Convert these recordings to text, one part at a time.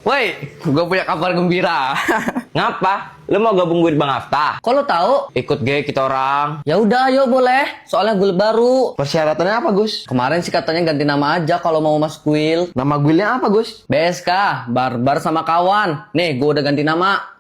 Woi, gue punya kabar gembira. Ngapa? Lu mau gabung gue di Bang Afta? Kok lo tahu? Ikut gue kita orang. Ya udah, ayo boleh. Soalnya guild baru. Persyaratannya apa, Gus? Kemarin sih katanya ganti nama aja kalau mau masuk guild. Nama guildnya apa, Gus? BSK, Barbar sama kawan. Nih, gue udah ganti nama.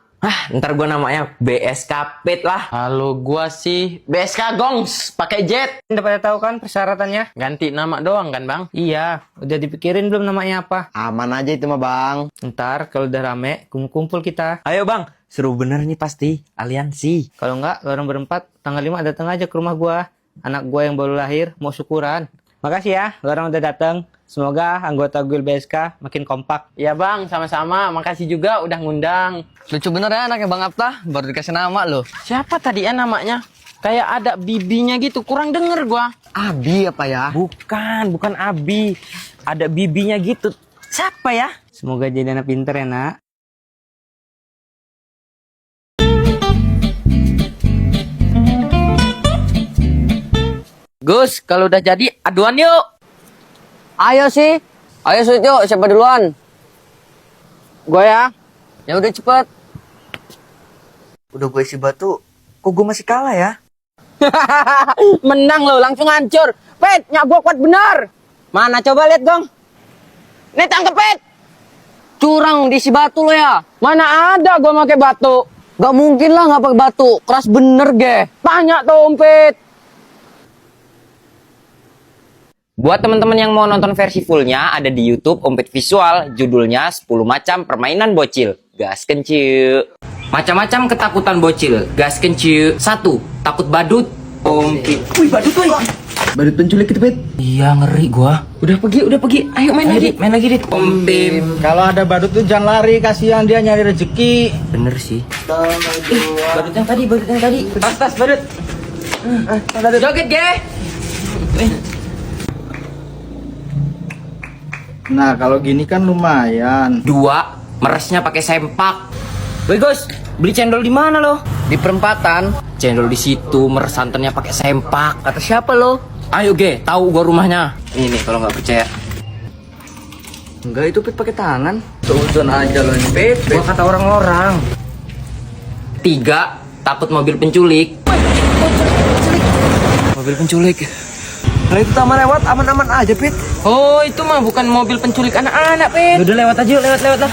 Ntar gue namanya BSK Pit lah. Halo, gua sih BSK Gongs, pakai jet. udah pada tahu kan persyaratannya? Ganti nama doang kan, Bang? Iya, udah dipikirin belum namanya apa? Aman aja itu mah, Bang. Ntar kalau udah rame, kumpul kita. Ayo Bang, seru bener nih pasti. Aliansi. Kalau enggak, orang berempat, tanggal 5 datang aja ke rumah gua. Anak gua yang baru lahir, mau syukuran. Makasih ya, lu orang udah datang. Semoga anggota guild BSK makin kompak. Ya bang, sama-sama. Makasih juga udah ngundang. Lucu bener ya anaknya Bang Apta. Baru dikasih nama loh. Siapa tadi ya namanya? Kayak ada bibinya gitu. Kurang denger gua. Abi apa ya? Bukan Abi. Ada bibinya gitu. Siapa ya? Semoga jadi anak pinter ya, nak. Gus, kalau udah jadi aduan yuk. Ayo sih. Ayo Sweet yuk, siapa duluan? Gua ya. Ya udah cepet. Udah gue isi batu. Kok gue masih kalah ya? Menang lo, langsung hancur. Pet, nyak gua kuat benar. Mana coba lihat gong. Nih tangkep Pet. Curang diisi batu lo ya. Mana ada gua pakai batu. Gak mungkin lah nggak pakai batu. Keras bener ge. Tanya tuh Om Pet. Buat teman-teman yang mau nonton versi fullnya ada di YouTube Ompet Visual, judulnya 10 macam permainan bocil. Gaskeun cieu. Macam-macam ketakutan bocil. Gaskeun cieu. 1. Takut badut. Ompet. Wih, badut woi. Badut penculik itu, Pit. Iya, ngeri gua. Udah pergi. Ayo main lagi, Dit. Om Bim. Kalau ada badut tuh jangan lari, kasihan dia nyari rezeki. Bener sih. Badut yang tadi. Tas, badut. Joget, ge. Nah, kalau gini kan lumayan. 2. Meresnya pakai sempak. Woi, Gus, beli cendol di mana lo? Di perempatan. Cendol di situ, meres santannya pakai sempak. Kata siapa lo? Ayo, ge, tahu gua rumahnya. Ini nih kalau nggak percaya. Enggak, itu Pit pakai tangan. Suzon aja lo ini Pit. Gua kata orang-orang. 3. Takut mobil penculik. Mobil penculik. Nah, itu taman lewat aman-aman aja, Pit. Oh, itu mah bukan mobil penculik anak-anak, Pit. Udah lewat aja, lewat lah.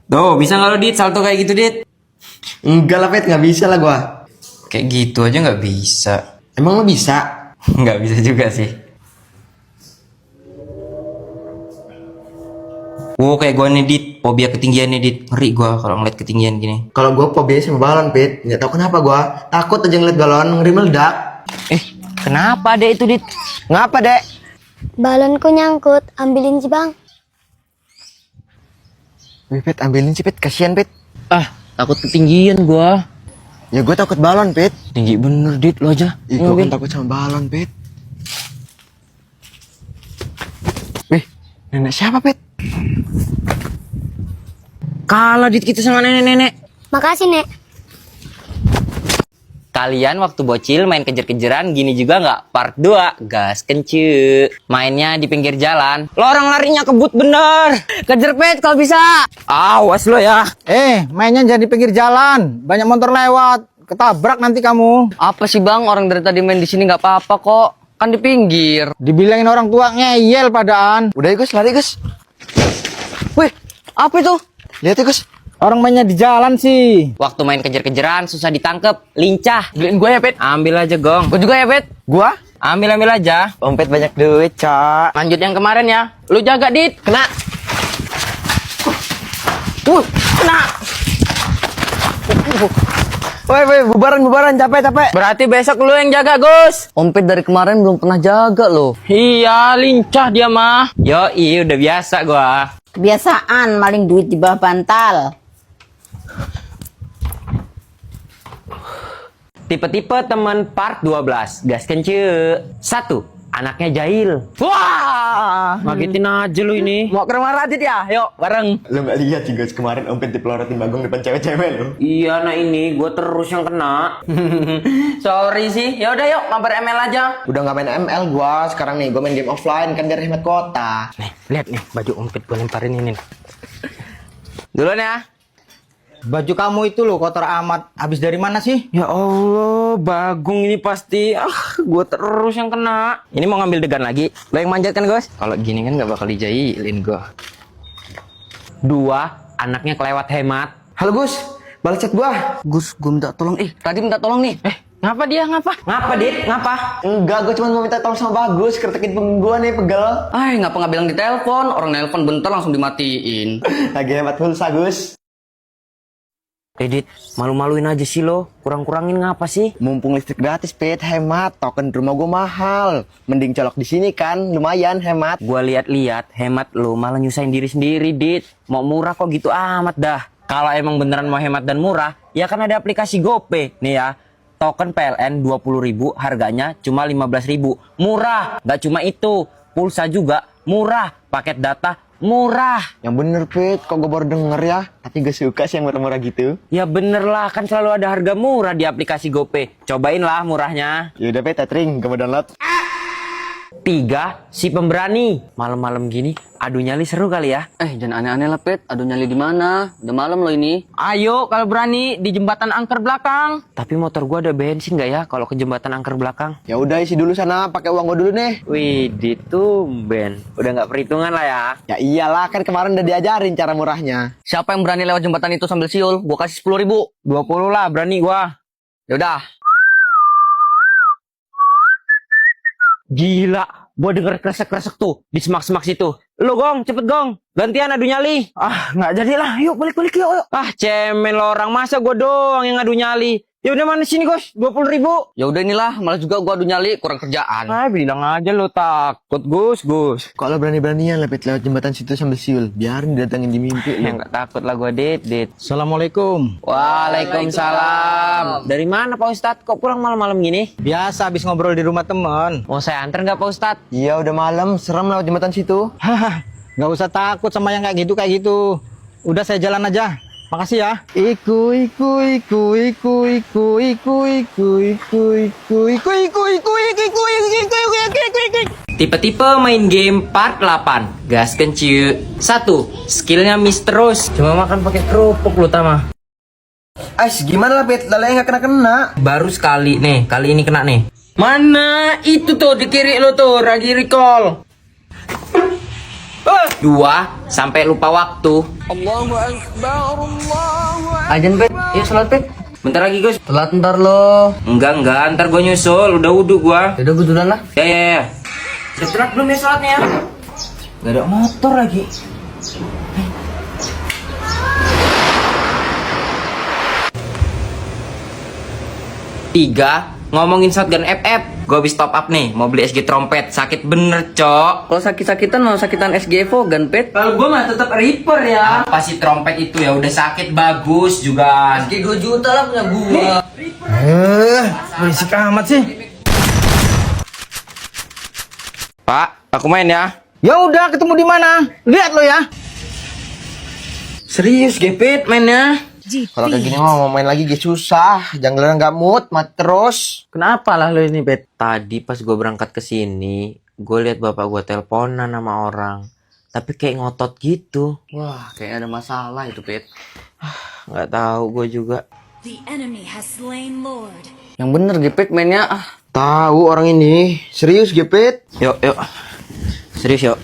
Tuh, bisa nggak lo Dit salto kayak gitu Dit? Enggak lah, Pit. Nggak bisa lah gua. Kayak gitu aja nggak bisa. Emang lo bisa? Nggak bisa juga sih. Kayak gue nih Dit, fobia ketinggian nih Dit. Ngeri gue kalau ngeliat ketinggian gini. Kalau gua fobia sama balon, Pit. Nggak tahu kenapa gua. Takut aja ngeliat galon, ngeri meledak. Kenapa deh itu Dit? Ngapa, Dek? Balonku nyangkut, ambilin sih bang. Wih, Pit, ambilin sih, Pit. Kasihan, Pit. Takut ketinggian gua. Ya gua takut balon, Pit. Tinggi bener, Dit, lo aja. Ih, gua kan takut sama balon, Pit. Wih, nenek siapa, Pit? Kalah Dit kita sama nenek-nenek. Makasih nek. Kalian waktu bocil main kejar-kejaran gini juga nggak? Part 2, gas kencu. Mainnya di pinggir jalan. Lo orang larinya kebut bener. Kejar Pit kalau bisa. Awas lo ya. Mainnya jangan di pinggir jalan. Banyak motor lewat. Ketabrak nanti kamu. Apa sih Bang? Orang dari tadi main di sini nggak apa-apa kok. Kan di pinggir. Dibilangin orang tua ngeyel padaan. Udah ya, Gus. Lari, Gus. Wih, apa itu? Lihat ya, Gus. Orang mainnya di jalan sih. Waktu main kejar-kejaran susah ditangkep, lincah. Beliin gue ya Pit. Ambil aja gong. Gue juga ya Pit. Gua? Ambil aja. Om Pit banyak duit, Cak. Lanjut yang kemarin ya. Lu jaga Dit. Kena. Kena. Woi, bubaran, capek. Berarti besok lu yang jaga Gus. Om Pit dari kemarin belum pernah jaga loh. Iya, lincah dia mah. Yoi, udah biasa gua. Kebiasaan maling duit di bawah bantal. Tipe-tipe teman part 12. Gaskeun cieu. 1. anaknya jahil. Wah, Ngagetin aja lu ini. mau ke rumah Radit ya? Yuk, bareng. Lo nggak lihat sih guys kemarin Om Pet dipelorotin Bagong depan cewek-cewek lo. Iya, nah ini gue terus yang kena. Sorry sih. Ya udah yuk, mabar ML aja. Udah nggak main ML gua, sekarang nih gua main game offline kan biar hemat kota. Nih, lihat nih baju Ompet gue lemparin ini. Duluan ya. Baju kamu itu loh kotor amat. Habis dari mana sih? Ya Allah, Bagong ini pasti. Gue terus yang kena. Ini mau ngambil degan lagi. Lo yang manjat kan, Gus? Kalau gini kan gak bakal dijailin gue. 2, anaknya kelewat hemat. Halo Gus, balas chat gua. Gus, gue minta tolong. Tadi minta tolong nih. Ngapa dia? Ngapa, Dit? Ngapa? Enggak, gua cuma mau minta tolong sama Bagus, kertekin punggung gua nih pegel. Ngapa nggak bilang di telepon? Orang nelpon bentar langsung dimatiin. Lagi hemat pulsa Gus. Dit, malu-maluin aja sih lo. Kurang-kurangin ngapa sih? Mumpung listrik gratis, Pet, hemat. Token rumah gua mahal. Mending colok di sini kan, lumayan hemat. Gua lihat-lihat hemat lo malah nyusahin diri sendiri, Dit. Mau murah kok gitu amat dah. Kalau emang beneran mau hemat dan murah, ya kan ada aplikasi GoPay. Nih ya, token PLN 20.000 harganya cuma 15.000. Murah. Gak cuma itu, pulsa juga murah. Paket data murah. Yang bener, Pet. Kok gua baru denger ya? Tapi gak suka sih yang murah-murah gitu. Ya bener lah, kan selalu ada harga murah di aplikasi GoPay. Cobain lah murahnya. Yaudah, Pet, Tetring. Gua mau download. 3, si pemberani. Malam-malam gini, adu nyali seru kali ya. Jangan aneh-aneh lah, Pet. Aduh, nyali di mana? Udah malam loh ini. Ayo kalau berani di jembatan angker belakang. Tapi motor gua ada bensin nggak ya kalau ke jembatan angker belakang? Ya udah isi dulu sana, pakai uang gua dulu nih. Wih, ditumben. Udah nggak perhitungan lah ya. Ya iyalah, kan kemarin udah diajarin cara murahnya. Siapa yang berani lewat jembatan itu sambil siul? Gua kasih 10.000. 20 lah berani gua. Yaudah. Gila, gua denger kresek-kresek tuh di semak-semak situ. Lu Gong, cepet Gong. Gantian adu nyali. Nggak jadi lah. Yuk balik-balik yuk. Cemen lo orang, masa gua doang yang adu nyali. Ya udah mana sini Gus, 20.000. Ya udah inilah, malah juga gua adu nyali, kurang kerjaan. Bilang aja lo takut Gus. Kalau berani-beranian lepet lewat jembatan situ sambil siul, biarin didatengin di mimpi. Ya nggak takut lah gua, Dit. Assalamualaikum. Waalaikumsalam. Dari mana Pak Ustadz? Kok pulang malam-malam gini? Biasa habis ngobrol di rumah teman. Mau saya anter nggak Pak Ustadz? Iya udah malam, serem lewat jembatan situ. Nggak usah takut sama yang kayak gitu. Udah saya jalan aja. Makasih ya. Iku. Tipe-tipe main game part 8. Gaskeun cieu. 1. Skillnya miss terus. Cuma makan pakai kerupuk lu Tama. Gimana lah Pet, lalanya nggak kena. Baru sekali nih, kali ini kena nih. Mana itu tuh di kiri lo tuh lagi recall. 2. Sampai lupa waktu. Ajan, Pet. Yuk sholat, Pet. Bentar lagi Gus. Telat ntar lo. Enggak, ntar gua nyusul. Udah wudhu gua. Yaudah gue duluan lah. Ya. Udah telat belum ya sholatnya? Gak ada motor lagi. Tiga, ngomongin shotgun FF. Gue habis top up nih, mau beli SG trompet. Sakit bener, Cok. Kalau sakit-sakitan mau sakitan SG Evo, gan, Pet. Kalau gua mah tetap Reaper ya. Apa sih trompet itu ya? Udah sakit bagus juga. SG 2 juta lah punya gua. Berisik amat sih. Pak, aku main ya. Ya udah, ketemu di mana? Lihat lo ya. Serius, Gepit mainnya. Kalau kayak gini mau main lagi susah. Jangan nggak mood, mati terus. Kenapa lah lo ini, Bet? Tadi pas gue berangkat ke sini, gue lihat bapak gue teleponan sama orang. Tapi kayak ngotot gitu. Wah, kayaknya ada masalah itu, Pet. Nggak tahu gue juga. The enemy has slain Lord. Yang bener, Gepet mainnya. Tahu orang ini. Serius Gepet? Yuk. Serius yuk.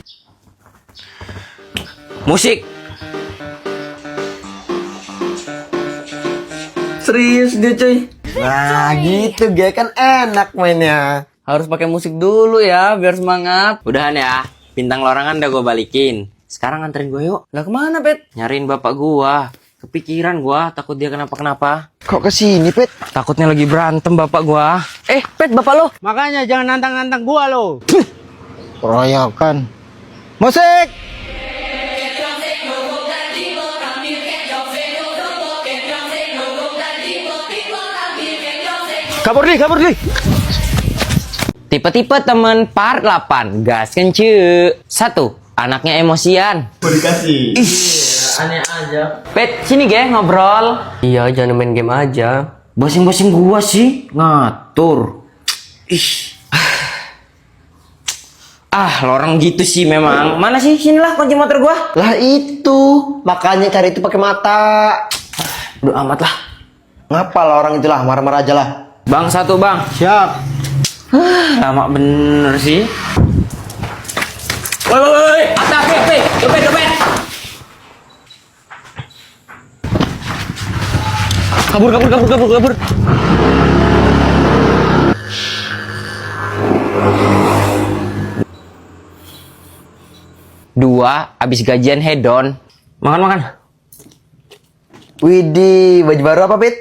Musik. Serius dia, cuy. Nah gitu, Ge, kan enak mainnya. Harus pakai musik dulu ya, biar semangat. Udahan ya. Bintang lorangan udah gue balikin. Sekarang anterin gue yuk. Lah kemana, Pet? Nyariin bapak gua. Kepikiran gua, takut dia kenapa-kenapa. Kok kesini, Pet? Takutnya lagi berantem bapak gua. Pet, bapak lo. Makanya jangan nantang-nantang gua lo. Keroyokan. Musik. Kabur di. Tipe-tipe temen part 8. Gaskan cu. 1. Anaknya emosian. Aneh aja. Pet, sini ge ngobrol. Iya, jangan main game aja. Bosin-bosin gua sih. Ngatur. Ih. Lo orang gitu sih memang. Mana sih? Sinilah kunci motor gua. Lah itu, makanya cari itu pakai mata. Udah amat lah. Ngapa lah orang itulah, marah-marah aja lah. Bang, 1 bang. Siap. Lama bener sih. Woi. Atas, dompet. Kabur. 2. Abis gajian hedon. Makan. Widih, baju baru apa, Pit?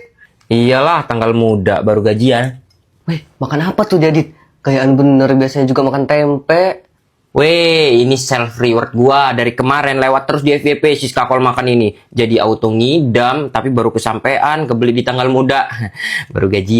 Iyalah, tanggal muda baru gajian. Weh, makan apa tuh Jadit? Kayaan bener biasanya juga makan tempe. Weh, ini self reward gua dari kemarin lewat terus di FYP Siska Kol makan ini. Jadi auto ngidam tapi baru kesampean, kebeli di tanggal muda. Baru gajian.